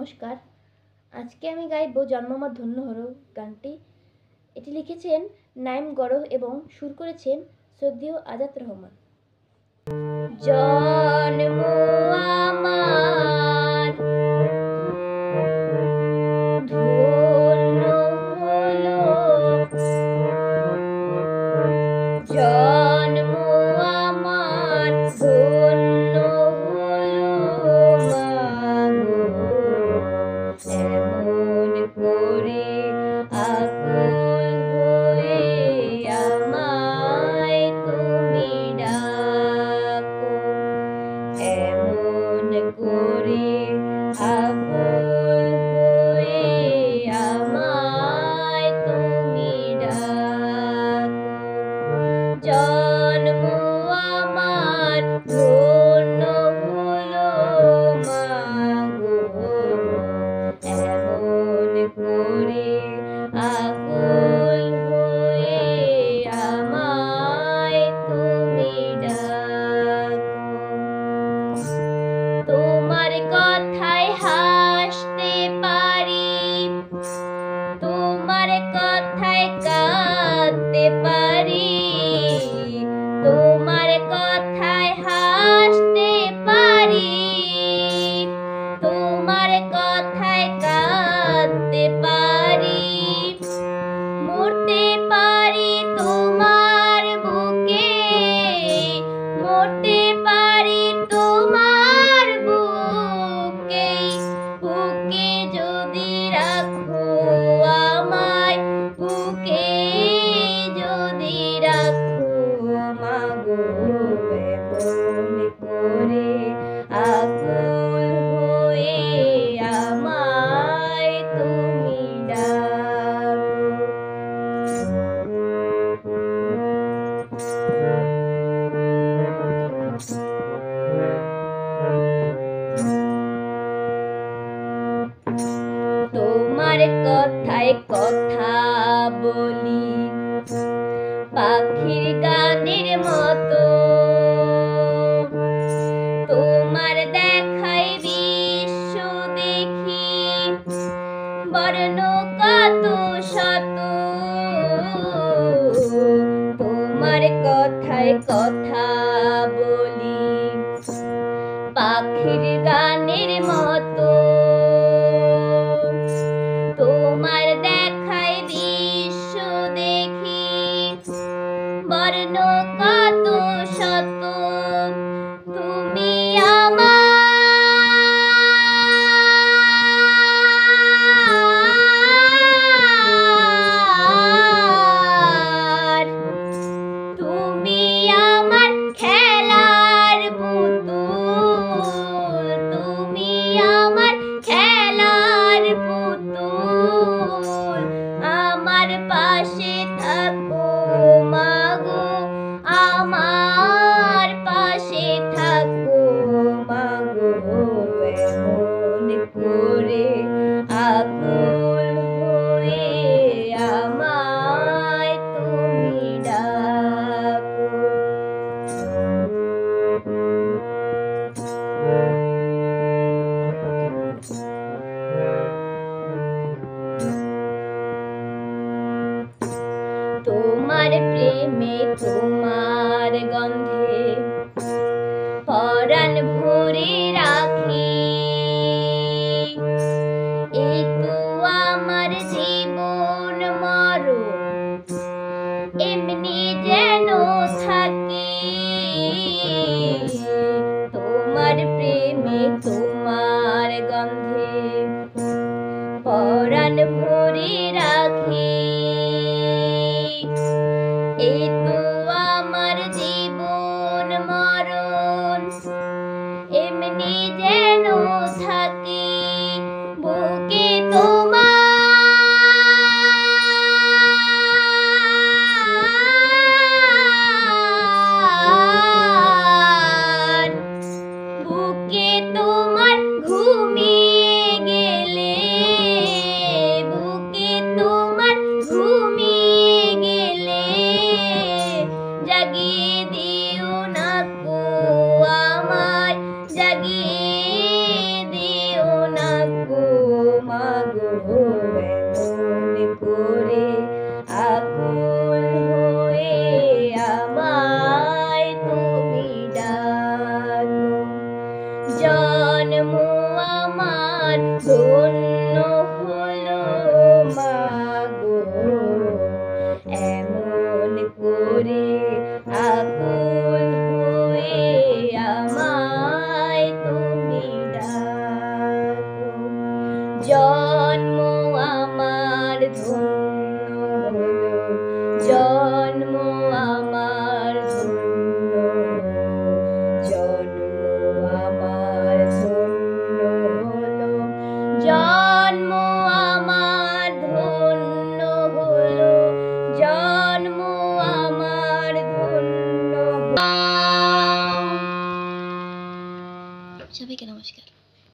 নমস্কার। আজকে আমি গাইব জন্ম আমার ধন্য হলো গানটি। এটি লিখেছেন নাইম গরহ এবং সুর করেছেন শ্রদ্ধেয় আজাদ রহমান। জন্ম আমার ধন্য হলো, জন্ম আমার ধন্য হলো মাগো, এমন করে আকুল হয়ে আমায় তুমি ডাকো, এমন করে আকুল হয়ে আমায় তুমি ডাকো। জন্ম আমার ধন্য হলো মাগো, এমন করে আকুল হয়ে আমায় তুমি ডাকো। তোমার কথায় হাসতে পারি, তোমার কথায় কাঁদতে পারি, তোমার কথায় হাসতে পারি, তোমার কথায় কাঁদতে পারি, মরতে পারি তোমার বুকে, মরতে পারি তোমার বুকে, বুকে যদি রাখো আমায়, বুকে যদি রাখো মাগো, এমন করে আকুল হয়ে আমায় তুমি ডাকো। তোমার কথায় কথা বলি পাখির গানের মতো, তোমার দেখায় বিশ্ব দেখি বর্ণ কত শত, তোমার কথায় কথা বলি পাখির গানের মতো, তোমার দেখায় বিশ্ব দেখি বর্ণ কত শত, তুমি আমার, তুমি আমার খেলার পুতুল, তুমি আমার খেলার পুতুল, আমার পাশে থাকো মাগো, আমার পাশে থাকো মাগো, এমন করে আকুল হয়ে আমায় তুমি ডাকো। তোমার প্রেমে তোমার গন্ধে পরাণ ভরে রাখি, এই তো আমার জীবন মরণ এমনি যেন থাকি, তোমার প্রেমে তোমার গন্ধে পরাণ ভরে রাখি, এই তো আমার জীবন মরণ এমনি যেন থাকি, বুকে তোমার, বুকে তোমার ঘুমিয়ে গেলে, বুকে তোমার ঘুমিয়ে গেলে জাগিয়ে দিও না কো আমায়, জাগিয়ে দিও না গো। আমার ধন্য হলো মাগো, এমন করে আকুল হয়ে আমায় তুমি ডাকো। জন্ম আমার ধন্য হলো, জন্ম আমার ধন্য হলো, জন্ম আমার ধন্য হলো।